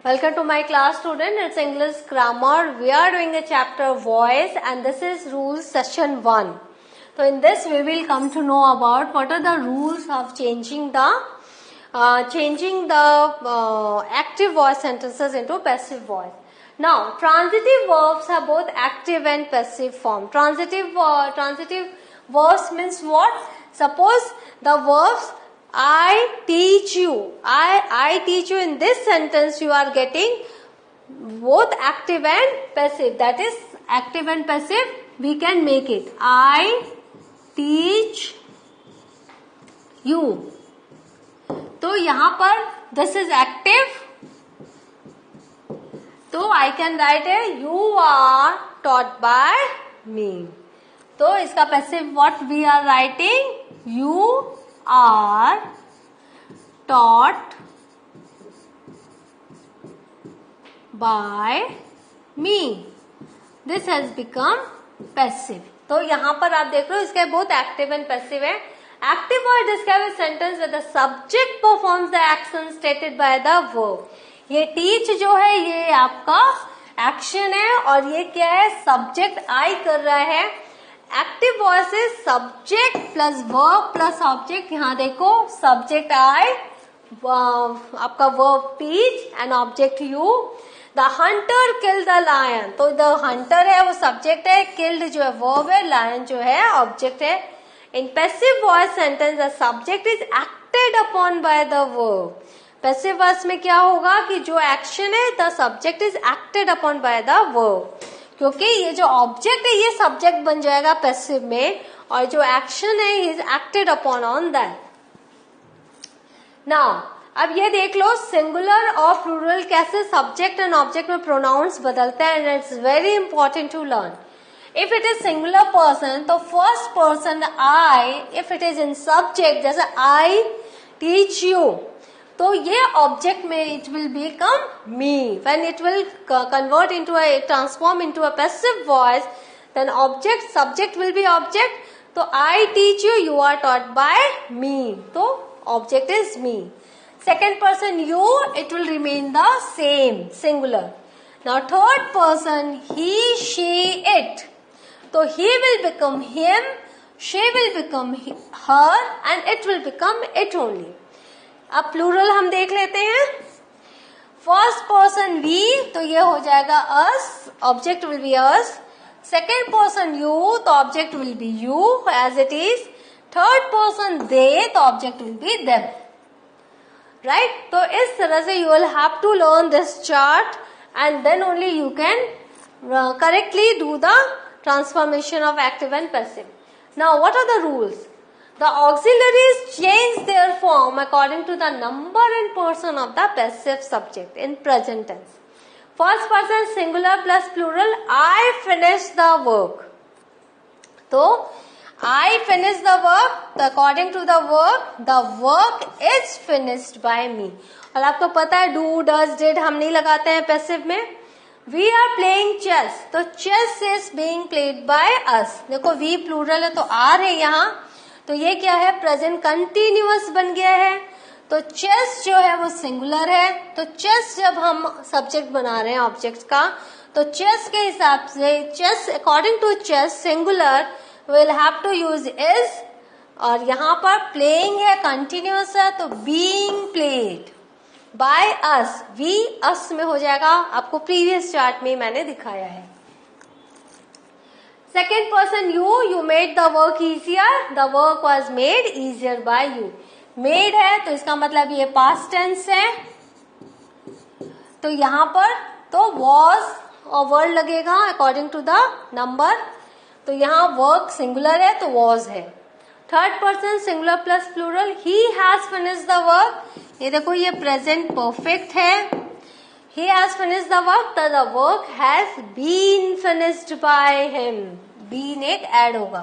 Welcome to my class, student. It's English grammar. We are doing a chapter voice and this is rules session 1. So in this we will come to know about what are the rules of changing the active voice sentences into passive voice. Now transitive verbs have both active and passive form. Transitive verbs means what? Suppose the verbs I teach you. I teach you, in this sentence you are getting both active and passive. That is active and passive. We can make it. I teach you. तो यहाँ पर this is active. तो I can write it. You are taught by me. तो इसका passive what we are writing? You are taught by me. This has become passive. तो यहाँ पर आप देख रहे हो इसके both active and passive है. Active word describe a sentence where the subject performs the action stated by the verb. ये teach जो है ये आपका action है और ये क्या है? Subject I कर रहा है. Active voice is subject plus verb plus object. यहाँ देखो सब्जेक्ट आई, आपका verb teach and object you. The hunter kill the lion. तो द हंटर है वो सब्जेक्ट है, किल्ड जो है वर्ब है, लायन जो है ऑब्जेक्ट है. In passive voice sentence the subject is acted upon by the verb. Passive voice में क्या होगा कि जो एक्शन है the subject is acted upon by the verb. क्योंकि ये जो ऑब्जेक्ट है ये सब्जेक्ट बन जाएगा पैसिव में और जो एक्शन है is acted upon on that. Now अब ये देख लो सिंगुलर और प्लूरल कैसे सब्जेक्ट एंड ऑब्जेक्ट में प्रोनाउंस बदलते हैं and it's very important to learn. If it is singular person तो first person I. If it is in subject जैसे आई टीच यू तो ये ऑब्जेक्ट में it will become me. When it will convert into a transform into a passive voice then object subject will be object. तो I teach you, you are taught by me, तो object is me. Second person you, it will remain the same singular. Now third person he she it, तो he will become him, she will become her and it will become it only. अब plural हम देख लेते हैं. First person we, तो ये हो जाएगा us, object will be us. Second person you, तो object will be you as it is. Third person they, तो object will be them. Right. तो इस तरह से you will have to learn this chart and then only you can correctly do the transformation of active and passive. Now what are the rules? The auxiliaries change their form according to the number and person of the passive subject in present tense. First person singular plus plural. I finished the work. So I finished the work. According to the work is finished by me. और आपको पता है do, does, did हम नहीं लगाते हैं passive में. We are playing chess. तो chess is being played by us. देखो we plural है तो are है यहाँ. तो ये क्या है? प्रेजेंट कंटिन्यूअस बन गया है. तो चेस जो है वो सिंगुलर है. तो चेस जब हम सब्जेक्ट बना रहे हैं ऑब्जेक्ट का तो चेस के हिसाब से chess according to chess singular will have to use is. और यहाँ पर प्लेइंग है कंटिन्यूअस है तो being played by us. We us में हो जाएगा. आपको प्रीवियस चार्ट में मैंने दिखाया है. Second person you made the work easier. The work was made easier by you. Made है तो इसका मतलब ये past tense है. तो यहाँ पर तो was और word लगेगा according to the number. तो यहाँ work singular है तो was है. Third person singular plus plural. He has finished the work. ये देखो ये present perfect है. He has finished the work. The work has been finished by him. Been एक add होगा.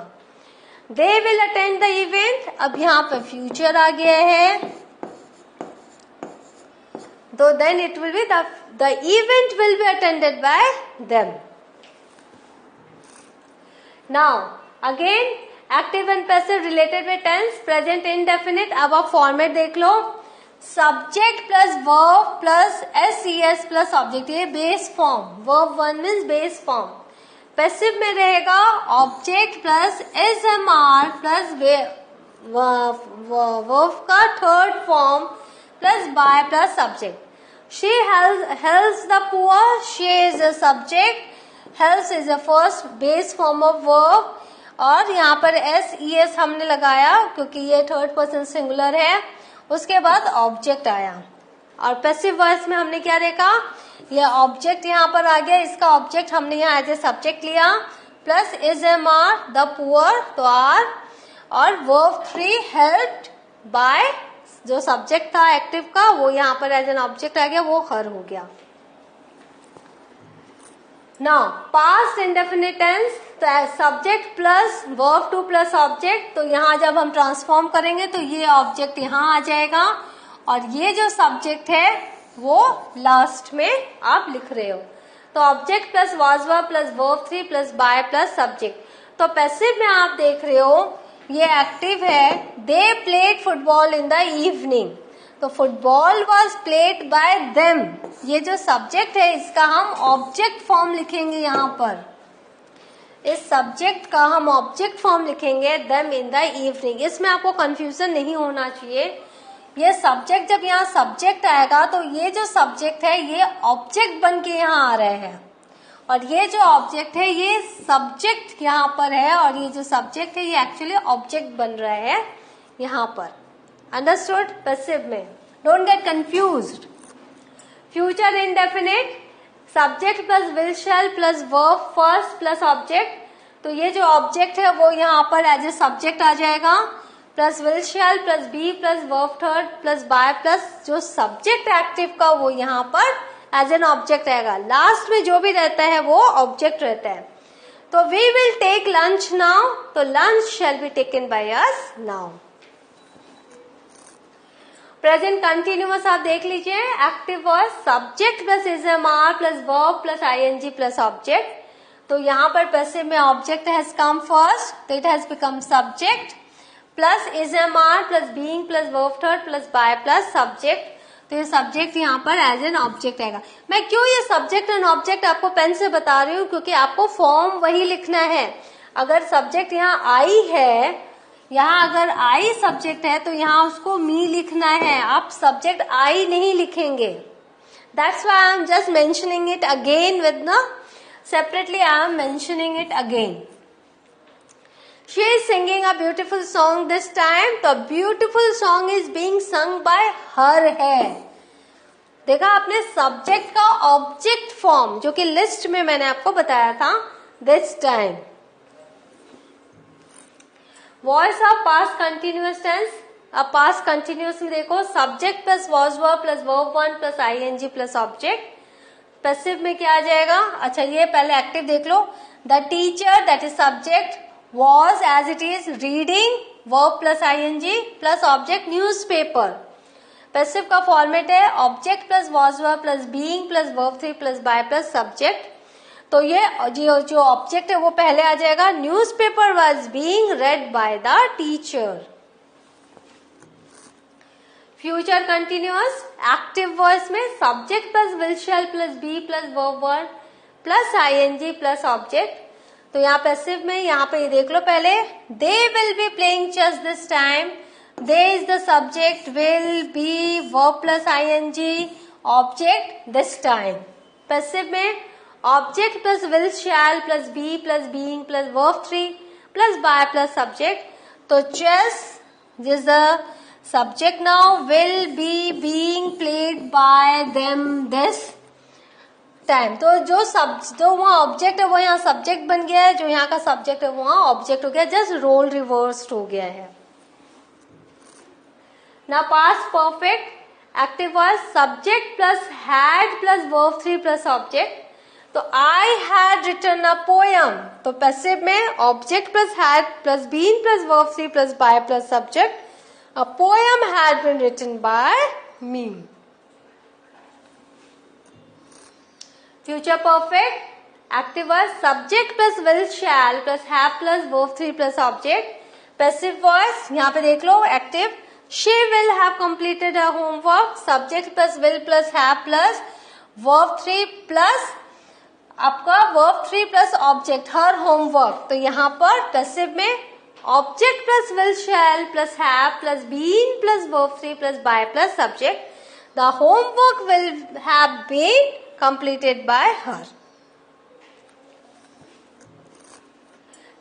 They will attend the event. अब यहाँ पे future आ गया है. तो then it will be the event will be attended by them. Now again active and passive related with tense. Present indefinite. अब आप format देख लो. Subject plus verb plus s plus object, ये base form, verb 1 means base form. Passive में रहेगा object plus is am are plus verb का third form plus by plus subject. She helps the poor, she is a subject, helps is a first base form of verb, और यहाँ पर SES हमने लगाया क्योंकि ये थर्ड पर्सन सिंगुलर है। उसके बाद ऑब्जेक्ट आया, और पैसिव वॉइस में हमने क्या देखा, ये ऑब्जेक्ट यहाँ पर आ गया, इसका ऑब्जेक्ट हमने यहाँ एज ए सब्जेक्ट लिया, plus is am are the poor तो आर, और वर्ब 3 हेल्प्ड बाय, जो सब्जेक्ट था एक्टिव का वो यहाँ पर एज एन ऑब्जेक्ट आ गया, वो हर हो गया। Now past indefinite tense, subject plus verb 2 plus object, तो यहाँ जब हम ट्रांसफॉर्म करेंगे तो ये ऑब्जेक्ट यहाँ आ जाएगा, और ये जो सब्जेक्ट है वो लास्ट में आप लिख रहे हो। तो object plus was verb plus verb 3 plus by plus subject. तो पैसिव में आप देख रहे हो ये एक्टिव है, they played football in the evening, तो football was played by them, ये जो सब्जेक्ट है इसका हम ऑब्जेक्ट फॉर्म लिखेंगे, यहाँ पर इस सब्जेक्ट का हम ऑब्जेक्ट फॉर्म लिखेंगे देम इन द इवनिंग। इसमें आपको कंफ्यूजन नहीं होना चाहिए, ये सब्जेक्ट जब यहाँ सब्जेक्ट आएगा तो ये जो सब्जेक्ट है ये ऑब्जेक्ट बन के यहाँ आ रहे हैं, और ये जो ऑब्जेक्ट है ये सब्जेक्ट यहाँ पर है, और ये जो सब्जेक्ट है ये एक्चुअली ऑब्जेक्ट बन रहा है यहाँ पर। अंडरस्टूड? पैसिव में don't get confused. Future indefinite, subject plus will shall plus verb first plus object, तो ये जो ऑब्जेक्ट है वो यहाँ पर एज ए सब्जेक्ट आ जाएगा, plus will shall plus be plus verb third plus by plus जो सब्जेक्ट एक्टिव का वो यहाँ पर एज एन ऑब्जेक्ट आएगा। लास्ट में जो भी रहता है वो ऑब्जेक्ट रहता है। तो we will take lunch now, तो lunch shall be taken by us now. Present continuous आप देख लीजिए, active voice subject plus is am are plus verb plus ING plus object, तो यहाँ पर पैसिव में ऑब्जेक्ट हैज कम फर्स्ट, तो it has become subject plus is am are plus being plus verb third plus by plus subject, तो ये subject यहाँ पर as an object आएगा। मैं क्यों ये सब्जेक्ट एंड ऑब्जेक्ट आपको पेन से बता रही हूँ, क्योंकि आपको फॉर्म वही लिखना है। अगर सब्जेक्ट यहाँ आई है, यहाँ अगर आई सब्जेक्ट है तो यहाँ उसको मी लिखना है, आप सब्जेक्ट आई नहीं लिखेंगे। That's why I am just mentioning it again with न separately, I am mentioning it again. She is singing a beautiful song this time, तो beautiful song is being sung by her है। देखा आपने subject का object form, जो कि list में मैंने आपको बताया था this time। Voice of past continuous tense, अब पास्ट कंटिन्यूअस में देखो subject plus was verb plus verb 1 plus ING plus object. Passive में क्या आ जाएगा, अच्छा ये पहले एक्टिव देख लो, the teacher that is subject was as it is reading verb plus ing plus object newspaper। Passive का फॉर्मेट है object plus was verb plus being plus verb 3 plus by plus subject. तो ये जो object है वो पहले आ जाएगा, newspaper was being read by the teacher। Future continuous active voice में subject plus will shall plus be plus verb 1 plus ING plus object. तो यहाँ पैसिव में यहाँ पे ये देख लो पहले, they will be playing chess this time, they is the subject, will be verb plus ING object this time. Passive में object plus will shall plus be plus being plus verb 3 plus by plus subject. तो chess is the subject now, will be being played by them this time. तो जो वहाँ object है वो यहाँ subject बन गया है, जो यहाँ का सब्जेक्ट है वहाँ ऑब्जेक्ट हो गया, जस्ट रोल रिवर्स्ड हो गया है। ना past perfect active voice subject plus had plus verb 3 plus object. तो I had written a poem, तो पैसिव में object plus had plus been plus verb 3 plus by plus subject, a poem had been written by me. Future perfect active voice subject plus will shall plus have plus verb 3 plus object. Passive voice यहाँ पे देख लो active, she will have completed her homework. Subject plus will plus have plus verb 3 plus आपका verb 3 plus object her homework. तो यहाँ पर passive में object plus will shall plus have plus been plus verb 3 plus by plus subject. The homework will have been completed by her.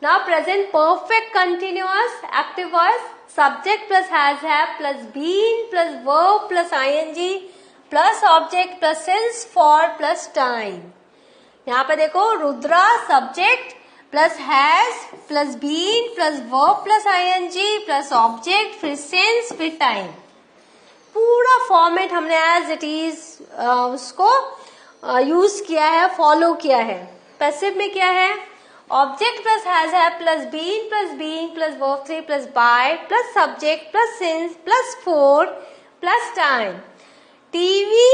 Now present perfect continuous active voice. Subject plus has have plus been plus verb plus ing plus object plus since for plus time. यहाँ पे देखो Rudra subject plus has plus been plus verb plus ing plus object फिर since फिर time. पूरा format हमने as it is उसको use किया है, फॉलो किया है. पैसिव में क्या है? Object plus has have plus being plus verb 3 plus by plus subject plus since plus for plus time. TV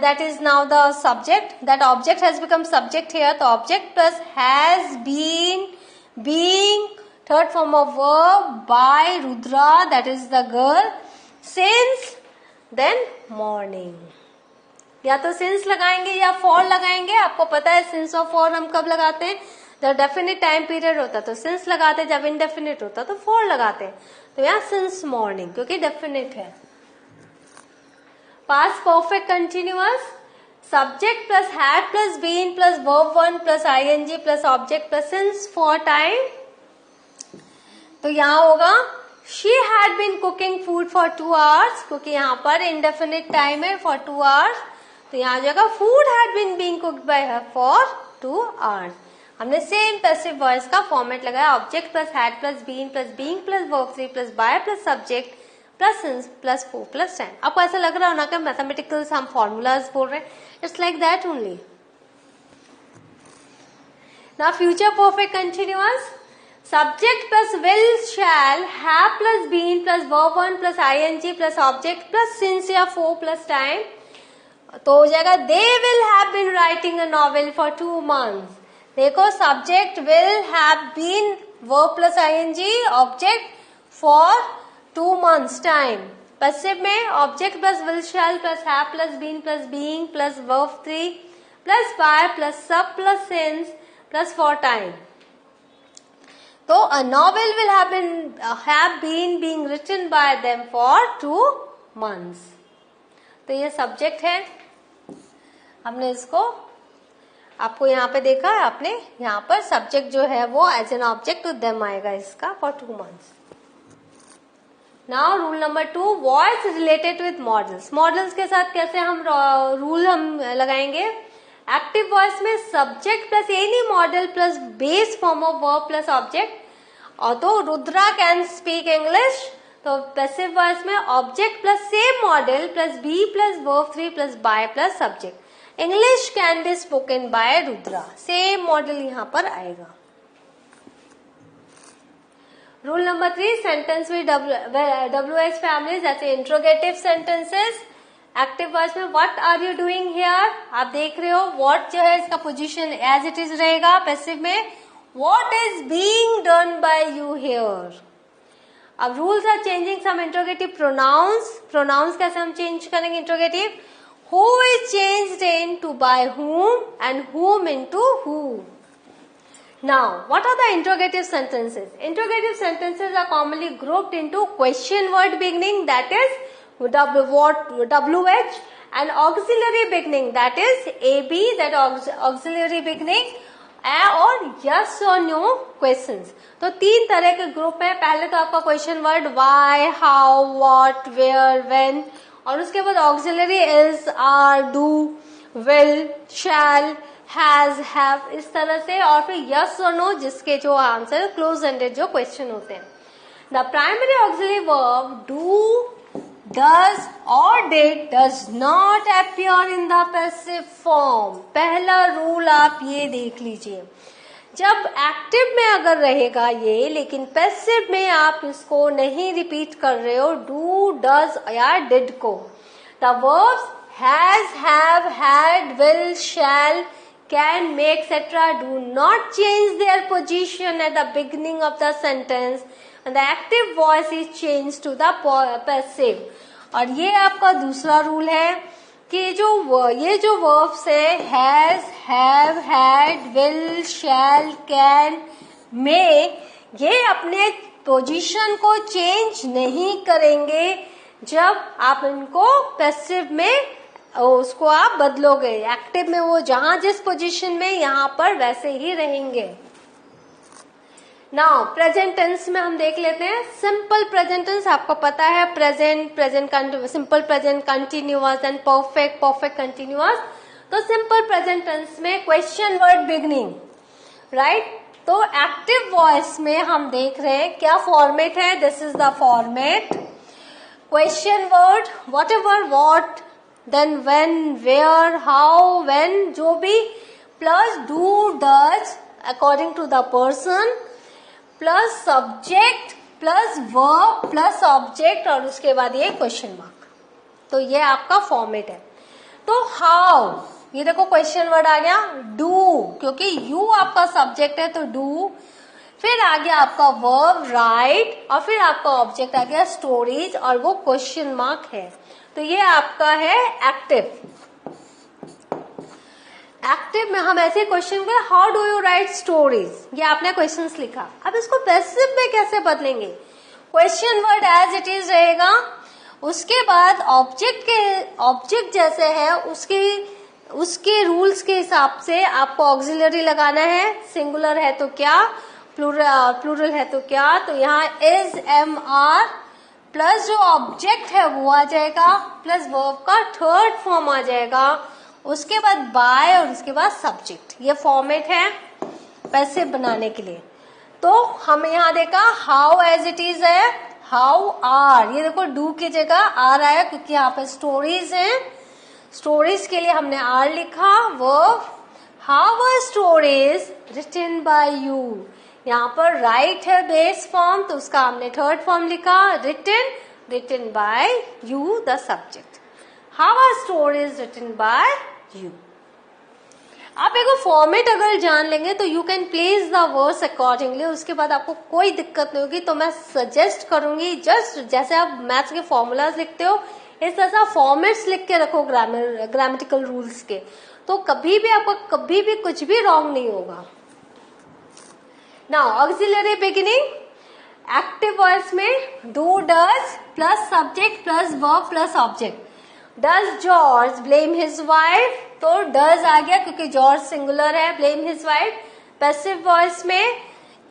that is now the subject, that object has become subject here. तो object plus has been, being, third form of verb, by Rudra, that is the girl, since, then morning. या तो since लगाएंगे या for लगाएंगे. आपको पता है since और for हम कब लगाते हैं? जब डेफिनेट टाइम पीरियड होता तो since लगाते हैं, जब indefinite होता तो for लगाते हैं. तो यहाँ since morning क्योंकि डेफिनेट है. Past perfect continuous. Subject plus had plus been plus verb 1 plus ing plus object plus since for time. तो यहाँ होगा she had been cooking food for 2 hours क्योंकि यहाँ पर indefinite time है for 2 hours. तो यहाँ हो जाएगा food had been being cooked by her for 2 hours. हमने सेम पैसिव वॉइस का फॉर्मेट लगाया. Object plus had plus been plus being plus verb 3 plus by plus subject plus since plus for plus time. आपको ऐसा लग रहा हो ना कि मैथमेटिकल्स हम फॉर्मूलाज बोल रहे हैं. It's like that only. Now future perfect continuous. Subject plus will shall have plus been plus verb 1 plus ing plus object plus since या फोर प्लस टाइम. तो हो जाएगा they will have been writing a novel for 2 months. देखो subject will have been verb plus ing object for 2 months time. Passive में object plus will shall plus have plus been plus being plus verb 3 plus by plus sub plus since plus for time. तो a novel will have been being written by them for 2 months. तो ये subject है. हमने इसको आपको यहाँ पे देखा है. आपने यहाँ पर सब्जेक्ट जो है वो as an object to them आएगा इसका for 2 months. Now rule number 2, voice related with modals. Modals के साथ कैसे हम रूल हम लगाएंगे? एक्टिव वॉइस में subject plus any modal plus base form of verb plus object. और तो रुद्रा कैन स्पीक इंग्लिश. तो पैसिव वॉइस में object plus same modal plus be plus verb 3 plus by plus subject. English can be spoken by Rudra. Same model यहाँ पर आएगा. Rule number 3, sentence with WH families जैसे interrogative sentences. Active voice में what are you doing here. आप देख रहे हो what जो है इसका पोजीशन एज इट इज रहेगा. पैसिव में what is being done by you here. अब rules are changing some interrogative pronouns. Pronouns कैसे हम चेंज करेंगे? Interrogative who is changed into by whom and whom into who. Now, what are the interrogative sentences? Interrogative sentences are commonly grouped into question word beginning, that is WH, and auxiliary beginning, that is AB, that auxiliary beginning, और yes or no questions. तो 3 तरह के group है. पहले तो आपका question word why, how, what, where, when, और उसके बाद auxiliary is, are, do, will, shall, has, have, इस तरह से. और फिर यस और नो जिसके जो आंसर क्लोज एंडेड जो क्वेश्चन होते हैं. The primary auxiliary verb do, does और did does not appear in the passive form. पहला रूल आप ये देख लीजिए. जब एक्टिव में अगर रहेगा ये, लेकिन पैसिव में आप इसको नहीं रिपीट कर रहे हो डू, डज या डिड को. The verbs has, have, had, will, shall, can, may, et cetera do not change their position at the beginning of the sentence, and the active voice is changed to the passive. और ये आपका दूसरा rule है कि ये जो verbs है has, have, had, will, shall, can, may, ये अपने पोजीशन को चेंज नहीं करेंगे जब आप इनको पैसिव में उसको आप बदलोगे. एक्टिव में वो जहां जिस पोजीशन में यहाँ पर वैसे ही रहेंगे. नाउ प्रेजेंट टेंस में हम देख लेते हैं. सिंपल प्रेजेंट टेंस आपको पता है, present, simple present continuous and perfect, perfect continuous. तो सिंपल प्रेजेंट टेंस में क्वेश्चन वर्ड बिगनिंग, राइट. तो एक्टिव वॉइस में हम देख रहे हैं क्या फॉर्मेट है. This is the format. Question word, whatever, what, then when, where, how, when, जो भी, plus do, does according to the person, plus subject, plus verb, plus object, और उसके बाद ये क्वेश्चन मार्क. तो ये आपका फॉर्मेट है. तो हाउ, ये देखो क्वेश्चन वर्ड आ गया. डू, क्योंकि यू आपका सब्जेक्ट है तो डू. फिर आ गया आपका वर्ब राइट, और फिर आपका ऑब्जेक्ट आ गया स्टोरीज, और वो क्वेश्चन मार्क है. तो ये आपका है एक्टिव. एक्टिव में हम ऐसे क्वेश्चन में how do you right stories, ये आपने क्वेश्चंस लिखा. अब इसको पैसिव में कैसे बदलेंगे. Question word as it is रहेगा, उसके बाद ऑब्जेक्ट जैसे है उसके रूल्स के हिसाब से आपको ऑक्सिलरी लगाना है. सिंगुलर है तो क्या, प्लूरल है तो क्या. तो यहाँ इज, एम, आर, प्लस जो ऑब्जेक्ट है वो आ जाएगा, प्लस वर्ब का थर्ड फॉर्म आ जाएगा, उसके बाद बाय, और उसके बाद सब्जेक्ट. ये फॉर्मेट है पैसिव बनाने के लिए. तो हमें यहाँ देखा हाउ एज इट इज है, हाउ आर, ये देखो डू की जगह आर आया क्योंकि यहाँ पे स्टोरीज हैं. स्टोरीज के लिए हमने आर लिखा. Verb, how are stories written by you, यहाँ पर राइट है बेस फॉर्म, तो उसका हमने थर्ड फॉर्म लिखा written by you the subject. How are stories written by you. आप एक फॉर्मेट अगर जान लेंगे तो you can place the words accordingly. उसके बाद आपको कोई दिक्कत नहीं होगी. तो मैं सजेस्ट करूंगी जस्ट जैसे आप मैथ्स के फॉर्मूलाज लिखते हो इस तरह से फॉर्मेट्स लिख के रखो ग्रामेटिकल रूल्स के. तो कभी भी आपको कभी भी कुछ भी रॉन्ग नहीं होगा. Now auxiliary beginning. Active voice में do, does, plus subject, plus verb, plus object. Does George blame his wife, तो डज आ गया क्योंकि जॉर्ज सिंगुलर है, blame his wife. Passive voice में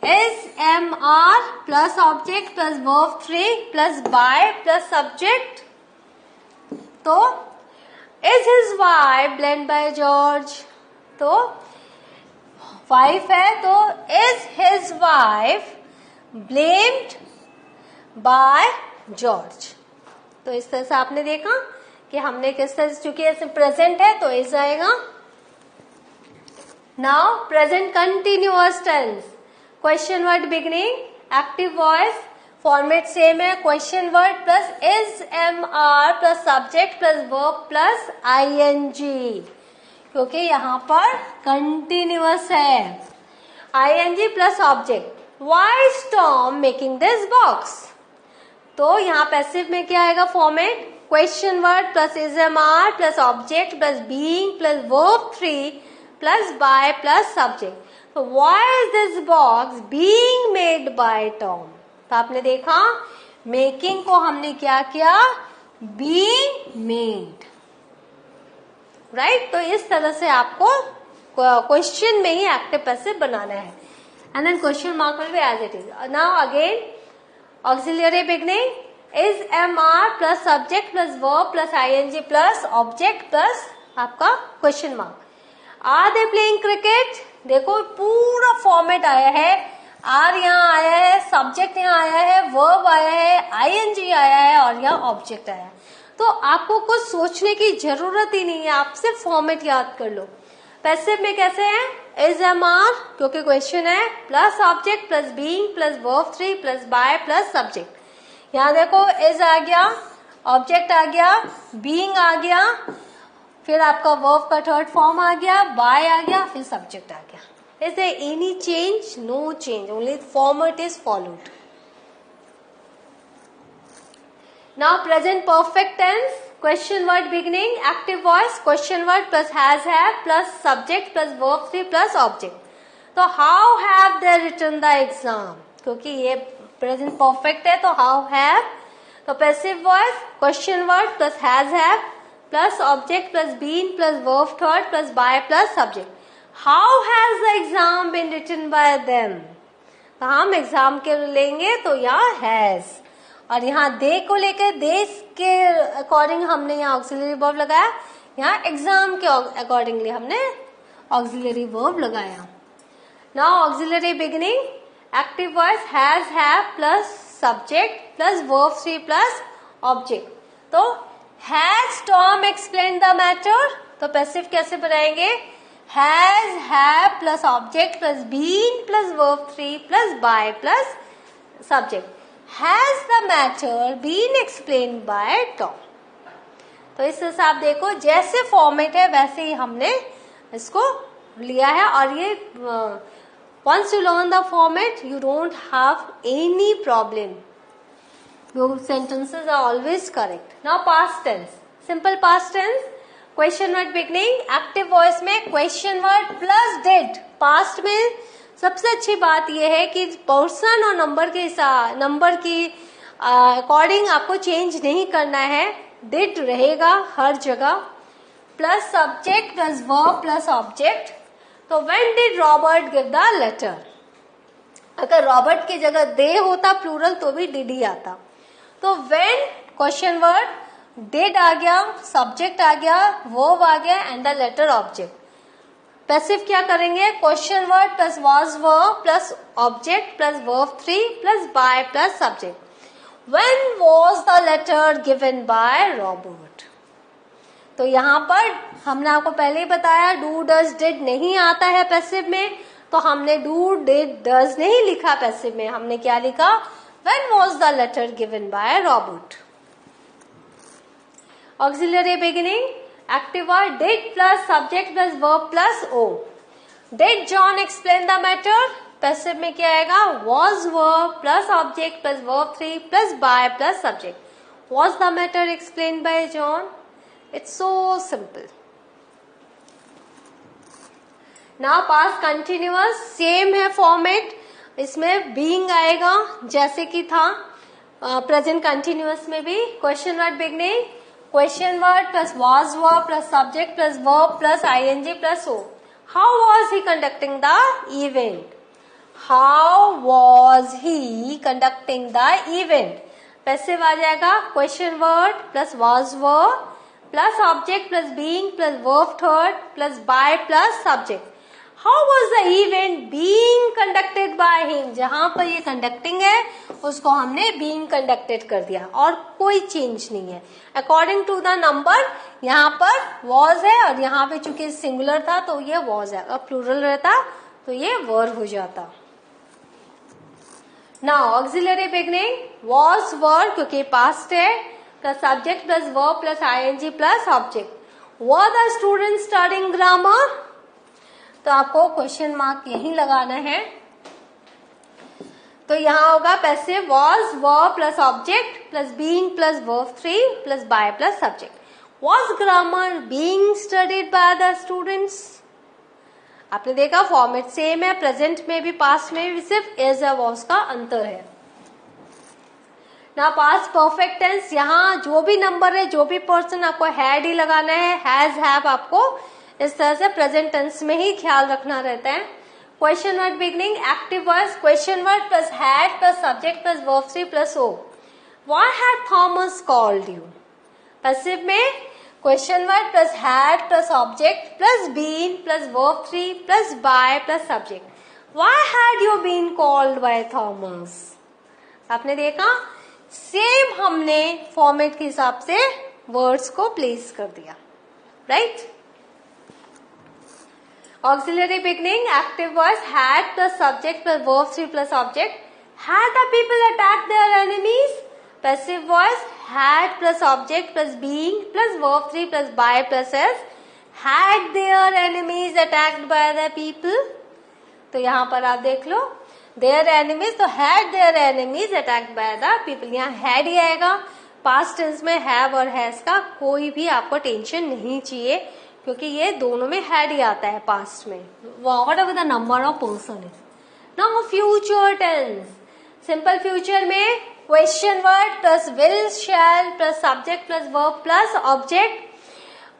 is, am, are, plus object, plus verb 3, plus by, plus subject. तो is his wife blamed by George, तो wife है तो is his wife blamed by George. तो इस तरह से आपने देखा कि हमने किस तरह से, चूंकि ऐसे प्रेजेंट है तो इज आएगा. Now present continuous tense. Question word beginning, active voice, format same है. Question word plus is, am, are, plus subject, plus verb, plus ING, क्योंकि यहाँ पर कंटिन्यूअस है. ING plus object. Why is Tom making this box, तो यहाँ passive में क्या आएगा format. Question word plus is, am, are, plus object, plus being, plus verb 3, plus by, plus subject. तो why is this box being made by Tom. तो आपने देखा making को हमने क्या किया, बीइंग मेड, राइट. तो इस तरह से आपको क्वेश्चन में ही एक्टिव पैसिव बनाना है. And then question mark will be as it is. Now again auxiliary beginning, is, am, are, plus subject, plus verb, plus ING, plus object, plus आपका question mark. Are they playing cricket, देखो पूरा format आया है. Are यहाँ आया है, subject यहाँ आया है, वर्ब आया है, आईएनजी आया है, और यहाँ ऑब्जेक्ट आया है. तो आपको कुछ सोचने की जरूरत ही नहीं है, आप सिर्फ फॉर्मेट याद कर लो. पैसिव में कैसे है, इज, एम, आर, क्योंकि क्वेश्चन है, plus object, plus being, plus verb 3, plus by, plus subject. यहाँ देखो इज आ गया, ऑब्जेक्ट आ गया, बीइंग आ गया, फिर आपका वर्ब का थर्ड फॉर्म आ गया, बाय आ गया, फिर सब्जेक्ट आ गया. Is there any change? No change. Only format is followed. Now present perfect tense, question word beginning, active voice, question word plus has have plus subject plus verb 3 plus object. तो how have they written the exam? क्योंकि ये present perfect है तो how have, तो passive voice, question word plus has have plus object plus been plus verb third plus by plus subject. How has the exam been written by them? तो हम exam के लेंगे तो यहाँ has, और यहाँ दे को लेकर दे के अकॉर्डिंग हमने यहाँ ऑक्सिलरी वर्ब लगाया, यहाँ एग्जाम के अकॉर्डिंगली हमने ऑक्सिलरी वर्ब लगाया. Now auxiliary beginning, active voice has have plus subject plus verb 3 plus object. तो has Tom explain the matter, तो पैसिव कैसे बनाएंगे? Has have plus object plus been plus verb 3 plus by plus subject. Has the matter been explain by Tom. तो इस हिसाब देखो जैसे format है वैसे ही हमने इसको लिया है, और ये once you learn the format you don't have any problem. Your sentences are always correct. Now past tense, simple past tense, question word beginning, active voice में question word plus did. past में सबसे अच्छी बात यह है कि person और number की अकॉर्डिंग आपको चेंज नहीं करना है, did रहेगा हर जगह, plus subject plus verb plus object. तो when did Robert give the letter? अगर रॉबर्ट की जगह दे होता प्लूरल तो भी did ही आता. तो when क्वेश्चन वर्ड did आ गया, सब्जेक्ट आ गया, वर्ब आ गया and the latter object. Passive क्या करेंगे? Question word plus was verb plus object plus verb 3 plus by plus subject. When was the letter given by Robert? तो यहाँ पर हमने आपको पहले ही बताया डू डज डिड नहीं आता है पैसिव में, तो हमने डू डिड डज नहीं लिखा पैसिव में, हमने क्या लिखा? When was the letter given by Robert? Auxiliary beginning, active word did plus subject plus verb plus o. Did John explain the matter? Passive में क्या आएगा? Was verb plus object plus verb 3 plus by plus subject. Was the matter explained by John? It's so simple. Now past continuous same है format, इसमें being आएगा जैसे कि था present continuous में भी. Question word beginning, question word plus was verb plus subject plus verb plus ing plus o. How was he conducting the event? How was he conducting the event? Passive आ जाएगा question word plus was verb plus object plus being plus verb third plus by plus subject. How was the event being conducted by him? जहां पर ये conducting है उसको हमने being conducted कर दिया और कोई चेंज नहीं है. अकॉर्डिंग टू द नंबर यहाँ पर वॉज है और यहाँ पे चूंकि सिंगुलर था तो ये वॉज है, अगर प्लूरल रहता तो ये वर हो जाता. Now auxiliary beginning was were क्योंकि पास्ट है plus subject plus verb plus ing plus object. Were the student studying grammar? तो आपको क्वेश्चन मार्क यही लगाना है. तो यहाँ होगा passive was verb plus object plus being plus verb 3 plus by plus subject. Was grammar being studied by the students? आपने देखा फॉर्मेट सेम है, प्रेजेंट में भी पास्ट में भी सिर्फ एज अ वॉज का अंतर है. ना पास्ट परफेक्ट टेंस, यहाँ जो भी नंबर है जो भी पर्सन आपको हैड ही लगाना है, हैज हैव आपको इस तरह से प्रेजेंट टेंस में ही ख्याल रखना रहता है. Question word beginning active voice question word plus had plus subject plus verb 3 plus O. Why had Thomas called you? Passive में question word plus had plus object plus been plus verb 3 plus by plus subject. Why had you been called by Thomas? आपने देखा same हमने format के हिसाब से words को place कर दिया, right. Auxiliary beginning active voice had plus subject plus verb 3 plus object. Had the people attack their enemies? Passive voice had plus object plus being plus verb 3 plus by plus S. Had their enemies attacked by the people? तो यहाँ पर आप देख लो their enemies, तो had their enemies attacked by the people, यहाँ had ही आएगा पास्ट टेंस में हैव और हैज का कोई भी आपको टेंशन नहीं चाहिए, क्योंकि ये दोनों में हैड ही आता है पास्ट में. Whatever the number of person is. Now future tense. Simple future में question word plus will shall plus subject plus verb plus object.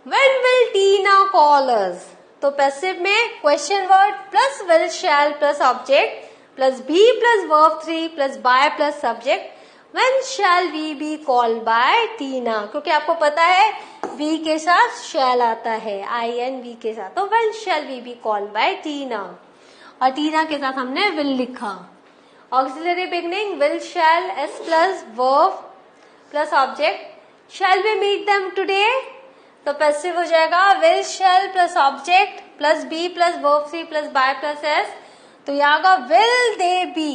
When will Tina call us? तो passive में question word plus will shall plus object plus be plus verb 3 plus by plus subject. When shall we be called by Tina? क्योंकि आपको पता है we के साथ शैल आता है, INV के साथ. तो when shall we be called by Tina? और टीना के साथ हमने will लिखा. Auxiliary beginning will shall s plus verb plus object. Shall we meet them today? तो पैसिव हो जाएगा will shall plus object plus be plus verb 3 plus by plus S. तो यहाँ का will they be,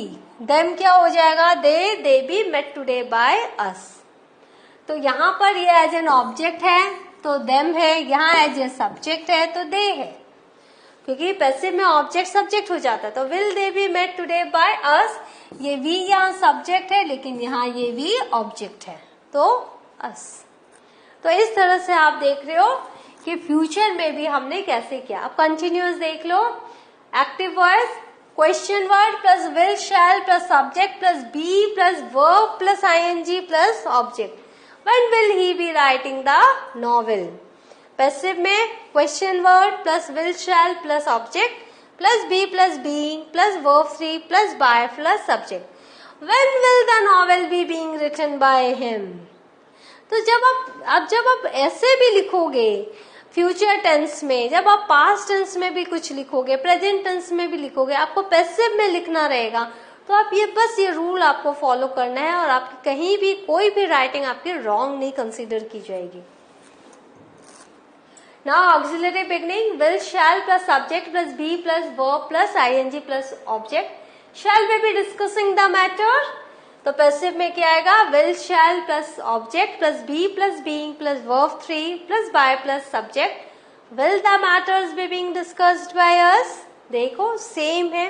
them क्या हो जाएगा they be met today by us. तो यहाँ पर ये एज एन ऑब्जेक्ट है तो them है, यहाँ एज ए सब्जेक्ट है तो they है, क्योंकि पैसिव में ऑब्जेक्ट सब्जेक्ट हो जाता है. तो will they be met today by us, ये we यहाँ सब्जेक्ट है लेकिन यहाँ ये we ऑब्जेक्ट है तो us. तो इस तरह से आप देख रहे हो कि फ्यूचर में भी हमने कैसे किया. अब कंटिन्यूअस देख लो. Active voice question word plus will shall plus subject plus be plus verb plus ING plus object. When will he be writing the novel. Passive में question word plus will shall plus object plus be plus being plus verb 3 plus by plus subject. When will the novel be being written by him. तो जब आप ऐसे भी लिखोगे future tense में, जब आप पास्ट टेंस में भी कुछ लिखोगे, प्रेजेंट टेंस में भी लिखोगे, आपको पैसिव में लिखना रहेगा. तो आप ये रूल आपको फॉलो करना है और आपकी कहीं भी कोई भी राइटिंग आपकी रॉन्ग नहीं कंसीडर की जाएगी. Now auxiliary beginning will shall plus subject plus be plus verb plus ING plus object. Shall we be discussing the matter. तो पैसिव में क्या आएगा will shall plus object plus be plus being plus verb 3 plus by plus subject. Will the matters be being discussed by us. देखो same है,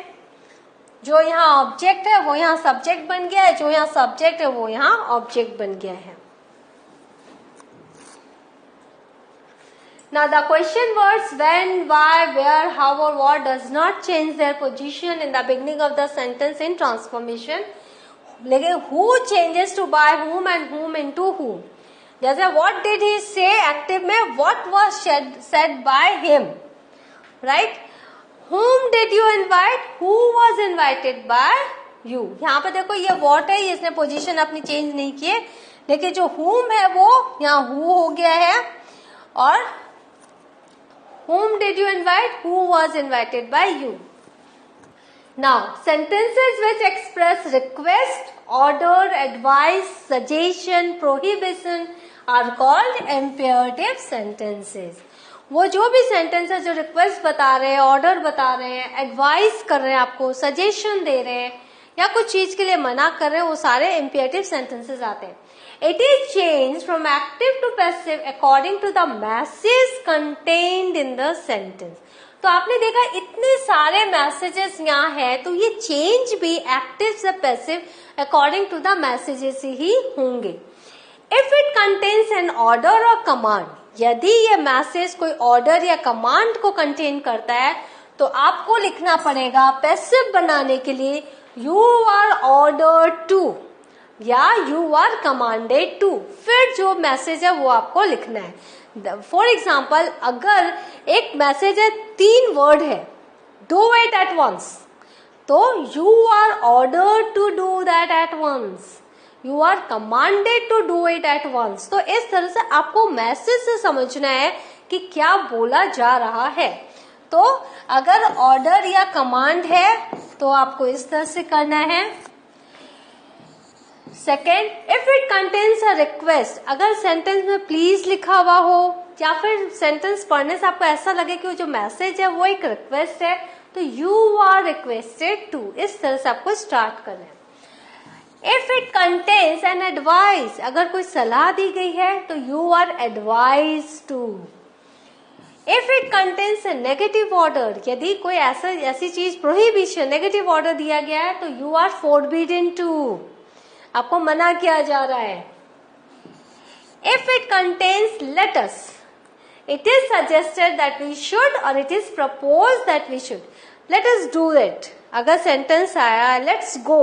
जो यहाँ object है वो यहाँ सब्जेक्ट बन गया है, जो यहाँ सब्जेक्ट है वो यहाँ ऑब्जेक्ट बन गया है. Now the question words when, why, where, how or what does not change their position in the beginning of the sentence in transformation. लेकिन who changes to by whom and whom into who. जैसे what did he say active में what was said by him, right? Whom did you invite? Who was invited by you. यहाँ पे देखो ये what है, इसने position अपनी change नहीं किए, लेकिन जो whom है वो यहाँ who हो गया है. और whom did you invite? Who was invited by you. Now, sentences which express request, order, advice, suggestion, prohibition are called imperative sentences. वो जो भी सेंटेंस है जो रिक्वेस्ट बता रहे हैं, ऑर्डर बता रहे हैं, एडवाइस कर रहे हैं, आपको सजेशन दे रहे हैं या कुछ चीज के लिए मना कर रहे हैं, वो सारे इम्पेरेटिव सेंटेंसेस आते हैं. It is changed from active to passive according to the message contained in the sentence. तो आपने देखा इतने सारे मैसेजेस यहाँ है, तो ये चेंज भी एक्टिव से passive according to the messages ही होंगे. If it contains an order और कमांड, यदि ये मैसेज कोई ऑर्डर या कमांड को कंटेन करता है तो आपको लिखना पड़ेगा पैसिव बनाने के लिए यू आर ऑर्डर्ड टू या यू आर कमांडेड टू. फिर जो मैसेज है वो आपको लिखना है. फॉर एग्जाम्पल, अगर एक मैसेज है 3 वर्ड है, डू इट एट वंस, तो you are ordered to do that at once, you are commanded to do it at once. तो इस तरह से आपको मैसेज से समझना है कि क्या बोला जा रहा है. तो अगर ऑर्डर या कमांड है तो आपको इस तरह से करना है. Second, if it contains a request, अगर सेंटेंस में प्लीज लिखा हुआ हो या फिर सेंटेंस पढ़ने से आपको ऐसा लगे कि वो जो मैसेज है वो एक रिक्वेस्ट है, तो यू आर रिक्वेस्टेड टू, इस तरह से आपको स्टार्ट करना है. If it contains an advice, अगर कोई सलाह दी गई है तो you are advise to. If it contains a negative order, यदि कोई ऐसी चीज प्रोहिबिशन नेगेटिव ऑर्डर दिया गया है तो यू आर फोरबिडन टू, आपको मना किया जा रहा है. if it contains let us, it is suggested that we should or it is proposed that we should. Let us do it. अगर सेंटेंस आया let's go,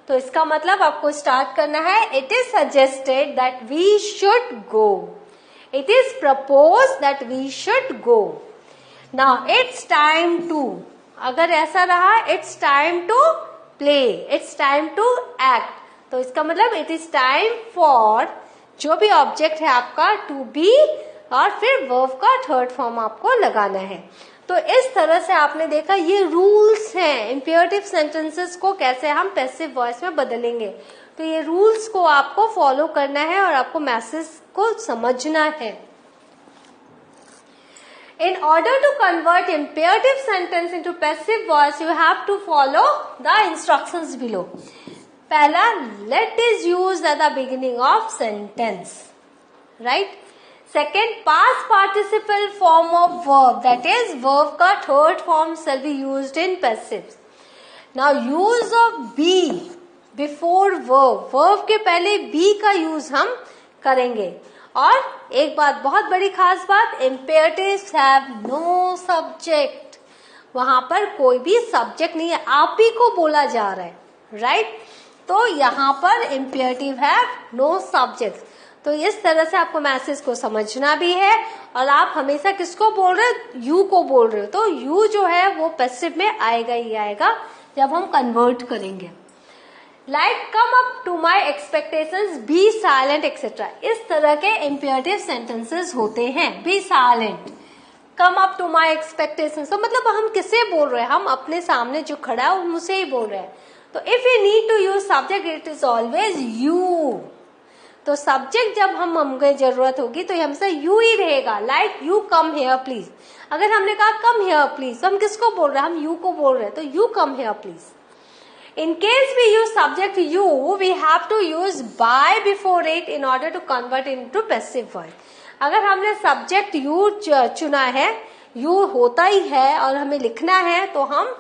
तो इसका मतलब आपको स्टार्ट करना है it is suggested that we should go. It is proposed that we should go. Now it's time to, अगर ऐसा रहा it's time to play, it's time to act, तो इसका मतलब it is time for जो भी ऑब्जेक्ट है आपका to be और फिर वर्ब का थर्ड फॉर्म आपको लगाना है. तो इस तरह से आपने देखा ये रूल्स हैं इंपेरेटिव सेंटेंसेस को कैसे हम पैसिव वॉइस में बदलेंगे. तो ये रूल्स को आपको फॉलो करना है और आपको मैसेज को समझना है. In order to convert imperative sentence into passive voice, you have to follow the instructions below. पहला, let is used at the beginning of sentence, right? Second, past participle form of verb, that is verb का third form shall be used in passive. Now use of be before verb, verb के पहले be का use हम करेंगे. और एक बात, बहुत बड़ी खास बात, imperatives have no subject, वहां पर कोई भी सब्जेक्ट नहीं है, आप ही को बोला जा रहा है, राइट? तो यहाँ पर imperative have no subject. तो इस तरह से आपको मैसेज को समझना भी है. और आप हमेशा किसको बोल रहे हो? यू को बोल रहे हो, तो यू जो है वो पैसिव में आएगा ही आएगा जब हम कन्वर्ट करेंगे. Like come up to my expectations, be silent etcetera, इस तरह के इम्पेरेटिव सेंटेंसेस होते हैं. Be silent, come up to my expectations, तो मतलब हम किसे बोल रहे हैं? हम अपने सामने जो खड़ा है उनसे ही बोल रहे हैं. तो if you need to use subject it is always you. तो सब्जेक्ट जब हमें जरूरत होगी तो हमसे यू ही रहेगा. Like you come here please, अगर हमने कहा कम हेयर प्लीज, तो हम किसको बोल रहे हैं? हम यू को बोल रहे हैं, तो you come here please. In case we use subject you, we have to use by before it in order to convert into passive voice. अगर हमने subject you चुना है, you होता ही है और हमें लिखना है, तो हम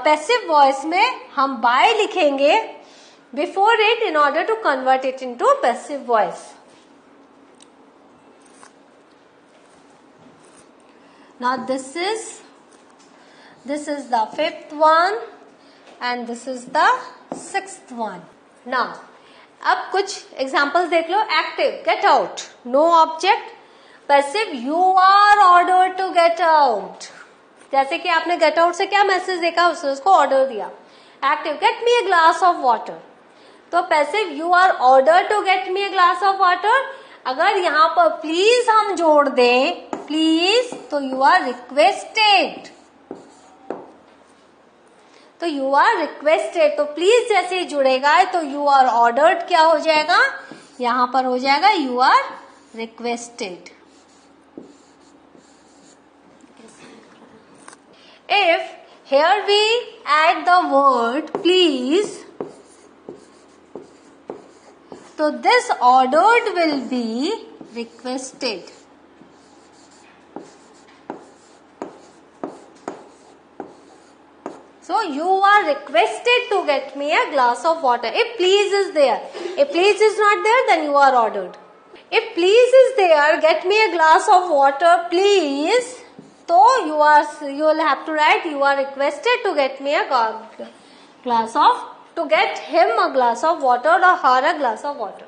passive voice में हम by लिखेंगे before it in order to convert it into passive voice. Now this is the fifth one. And this is the sixth one. Now, अब कुछ examples देख लो. Active, get out, no object. Passive, you are ordered to get out. जैसे कि आपने get out से क्या message देखा, उसने उसको ऑर्डर दिया. Active, get me a glass of water. तो passive, you are ordered to get me a glass of water. अगर यहाँ पर please हम जोड़ दें, please, तो you are requested. तो यू आर रिक्वेस्टेड, तो प्लीज जैसे ही जुड़ेगा तो यू आर ऑर्डर्ड क्या हो जाएगा? यहां पर हो जाएगा you are requested. If here we add the word please, तो this ordered will be requested. So you are requested to get me a glass of water. If please is there, if please is not there, then you are ordered. If please is there, get me a glass of water, please. So you will have to write you are requested to get me a to get him a glass of water or her a glass of water.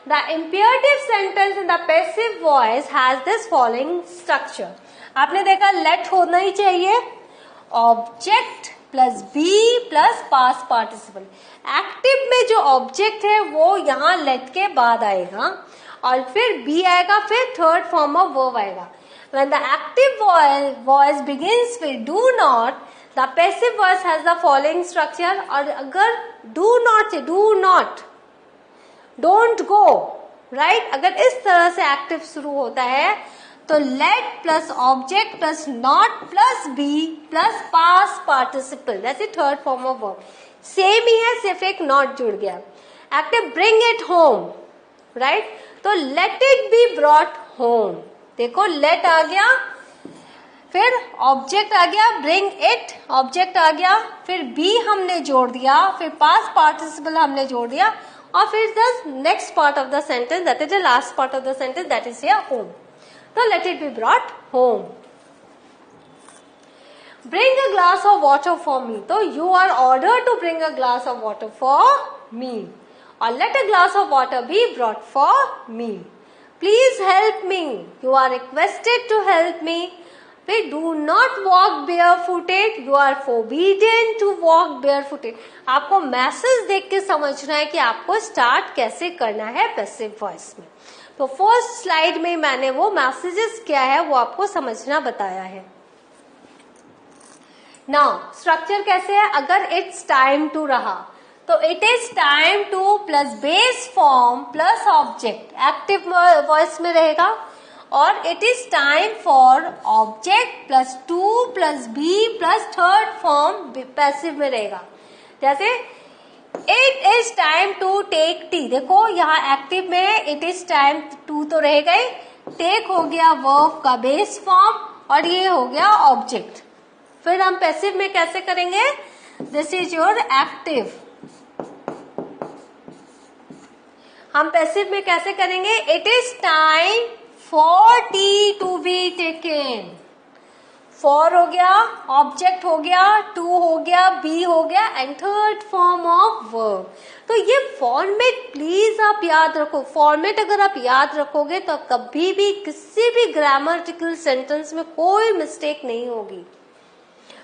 The imperative sentence in the passive voice has this following structure. आपने देखा let होना ही चाहिए, object plus be plus past participle. Active में जो object है वो यहाँ लेट के बाद आएगा और फिर बी आएगा, फिर थर्ड फॉर्म ऑफ वर्ब आएगा. When the active voice begins with do not, the passive voice has the following structure. और अगर do not से do not, don't go, right? अगर इस तरह से एक्टिव शुरू होता है तो let plus object plus not plus be plus past participle, जैसे third form of verb same ही है, सिर्फ एक नॉट जुड़ गया. Active bring it home, right? तो let it be brought home. देखो लेट आ गया, फिर ऑब्जेक्ट आ गया, ब्रिंग इट ऑब्जेक्ट आ गया, फिर बी हमने जोड़ दिया, फिर पास्ट पार्टिसिपल हमने जोड़ दिया और फिर the next part of the sentence, that is the last part of the sentence, that is here home. तो let it be brought home. Bring a glass of water for me. So you are ordered to bring a glass of water for me. Or let a glass of water be brought for me. Please help me. You are requested to help me. We do not walk barefooted. You are forbidden to walk barefooted. आपको message देख के समझना है कि आपको start कैसे करना है पैसिव वॉइस में. तो फर्स्ट स्लाइड में मैंने वो मैसेजेस क्या है वो आपको समझना बताया है. नाउ स्ट्रक्चर कैसे है, अगर इट्स टाइम टू रहा तो it is time to plus base form plus object active voice में रहेगा. और it is time for object plus to plus be plus third form passive में रहेगा. जैसे it is time to take tea, देखो यहाँ एक्टिव में it is time to तो रहेगा ही, टेक हो गया वर्ब का बेस फॉर्म और ये हो गया ऑब्जेक्ट. फिर हम पैसिव में कैसे करेंगे, दिस इज योर एक्टिव. हम पैसिव में कैसे करेंगे, it is time for tea to be taken. For हो गया, ऑब्जेक्ट हो गया, टू हो गया, बी हो गया and third form of verb. तो ये फॉर्मेट प्लीज आप याद रखो. फॉर्मेट अगर आप याद रखोगे तो कभी भी किसी भी ग्रामटिकल सेंटेंस में कोई मिस्टेक नहीं होगी.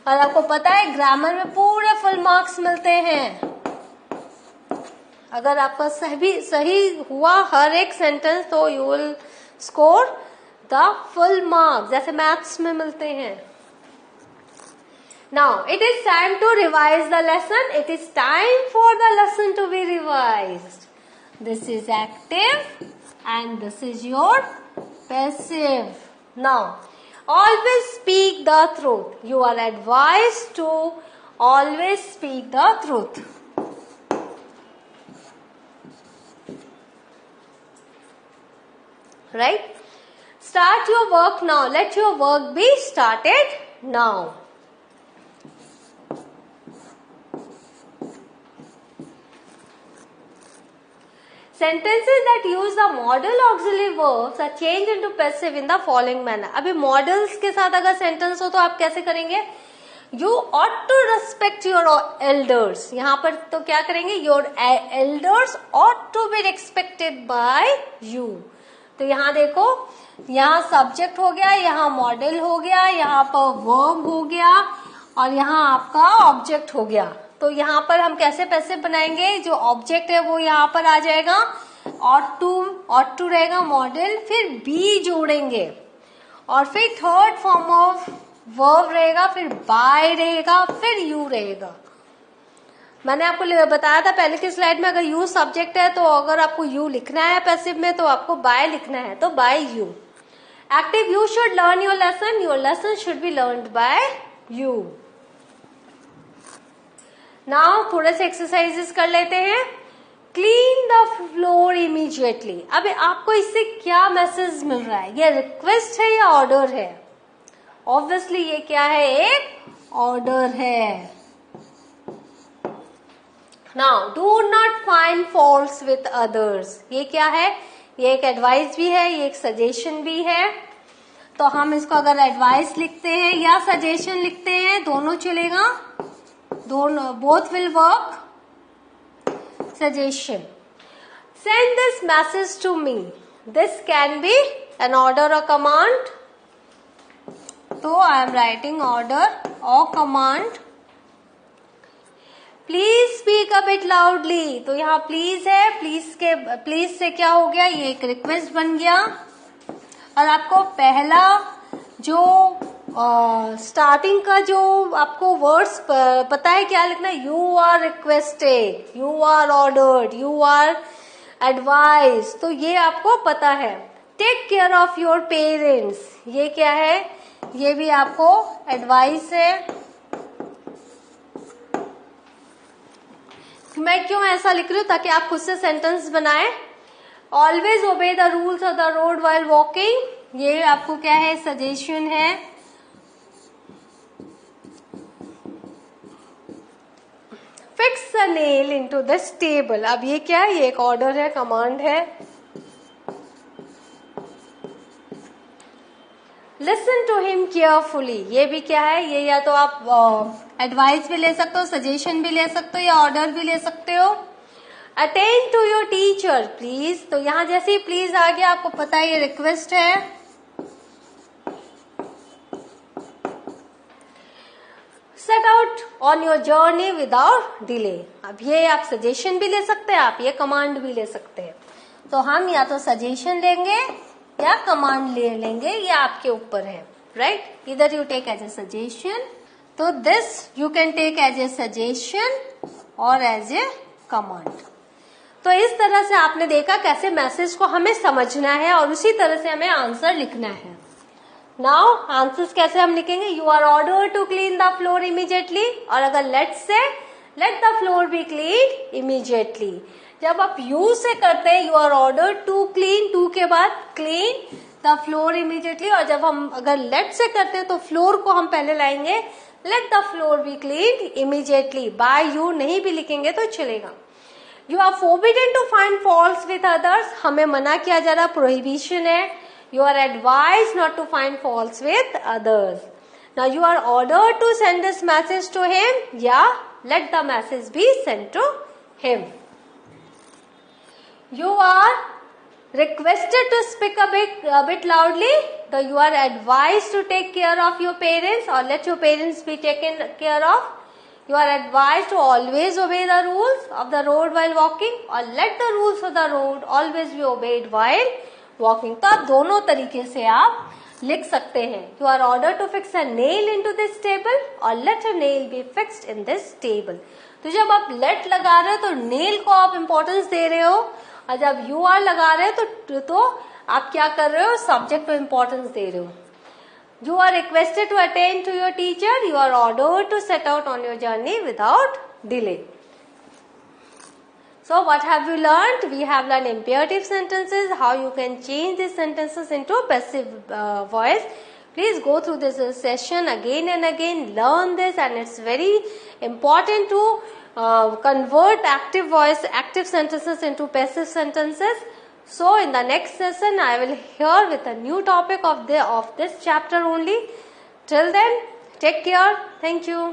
और आपको पता है ग्रामर में पूरे फुल मार्क्स मिलते हैं. अगर आपका सही हुआ हर एक सेंटेंस तो you will score the full marks, जैसे मैथ्स में मिलते हैं. Now it is time to revise the lesson. It is time for the lesson to be revised. This is active and this is your passive. Now always speak the truth. You are advised to always speak the truth. Right? Start your work now. Let your work be started now. Sentences that use the modal auxiliary verbs are changed into passive in the following manner. अभी modals के साथ अगर sentence हो तो आप कैसे करेंगे, you ought to respect your elders. यहाँ पर तो क्या करेंगे, your elders ought to be respected by you. तो यहाँ देखो, यहाँ subject हो गया, यहाँ modal हो गया, यहाँ पर verb हो गया और यहाँ आपका object हो गया. तो यहाँ पर हम कैसे पैसिव बनाएंगे, जो ऑब्जेक्ट है वो यहाँ पर आ जाएगा, ought to रहेगा मॉडल, फिर बी जोड़ेंगे और फिर थर्ड फॉर्म ऑफ वर्ब रहेगा, फिर बाय रहेगा, फिर यू रहेगा. मैंने आपको बताया था पहले की स्लाइड में, अगर यू सब्जेक्ट है तो अगर आपको यू लिखना है पैसिव में तो आपको बाय लिखना है, तो by you. Active, you should learn your lesson should be learn by you. Now थोड़े से एक्सरसाइजेस कर लेते हैं. Clean the floor immediately. अब आपको इससे क्या मैसेज मिल रहा है, ये रिक्वेस्ट है या ऑर्डर है? ऑब्वियसली ये क्या है, एक ऑर्डर है. Now do not find faults with others. ये क्या है, ये एक एडवाइस भी है, ये एक सजेशन भी है. तो हम इसको अगर एडवाइस लिखते हैं या सजेशन लिखते हैं दोनों चलेगा, दोनों, both will work. Suggestion. Send this message to me. This can be an order or command. So I am writing order or command. Please speak a bit loudly. तो यहाँ please है, please से क्या हो गया, ये एक रिक्वेस्ट बन गया. और आपको पहला जो स्टार्टिंग का जो आपको वर्ड्स पता है क्या लिखना है, you are requested, you are ordered, you are advise. तो ये आपको पता है. Take care of your parents, ये क्या है, ये भी आपको एडवाइस है. मैं क्यों ऐसा लिख रही हूँ, ताकि आप खुद से सेंटेंस बनाएं. Always obey the rules of the road while walking, ये आपको क्या है, सजेशन है. Fix the nail into this table. अब ये क्या है, ये एक ऑर्डर है, कमांड है. Listen to him carefully. ये भी क्या है, ये या तो आप एडवाइस भी ले सकते हो, सजेशन भी ले सकते हो, या ऑर्डर भी ले सकते हो. Attend to your teacher, please. तो यहाँ जैसे ही प्लीज आ गया, आपको पता है ये रिक्वेस्ट है. Set out on your journey without delay. अब ये आप सजेशन भी ले सकते हैं, आप ये कमांड भी ले सकते हैं. तो हम या तो सजेशन लेंगे या कमांड ले लेंगे, ये आपके ऊपर है. राइट, इधर you take as a suggestion, तो this you can take as a suggestion और एज ए कमांड. तो इस तरह से आपने देखा कैसे मैसेज को हमें समझना है और उसी तरह से हमें आंसर लिखना है. नाउ आंसर्स कैसे हम लिखेंगे, you are order to clean the floor immediately, और अगर let the floor be clean immediately. जब आप यू से करते हैं, you are order to clean, to के बाद क्लीन द फ्लोर इमीडिएटली, और जब हम अगर लेट से करते हैं तो फ्लोर को हम पहले लाएंगे, let the floor be clean immediately. By you नहीं भी लिखेंगे तो चलेगा. You are forbidden to find faults with others, हमें मना किया जा रहा, प्रोहिबिशन है. You are advised not to find faults with others. Now you are ordered to send this message to him. Yeah, let the message be sent to him. You are requested to speak a bit loudly. So you are advised to take care of your parents, or let your parents be taken care of. You are advised to always obey the rules of the road while walking, or let the rules of the road always be obeyed while walking. तो आप दोनों तरीके से आप लिख सकते हैं. You are order to fix a nail into this table, और let a nail be fixed in this table. तो जब आप लेट लगा रहे हो तो नेल को आप इंपॉर्टेंस दे रहे हो, और जब यू आर लगा रहे हो तो आप क्या कर रहे हो, सब्जेक्ट को इंपॉर्टेंस दे रहे हो. You are requested to attend to your teacher, you are order to set out on your journey without delay. So what have we learned? We have learned imperative sentences, how you can change these sentences into passive voice. Please go through this session again and again, learn this, and it's very important to convert active sentences into passive sentences. So in the next session, I will hear with a new topic of this chapter only. Till then, take care. Thank you.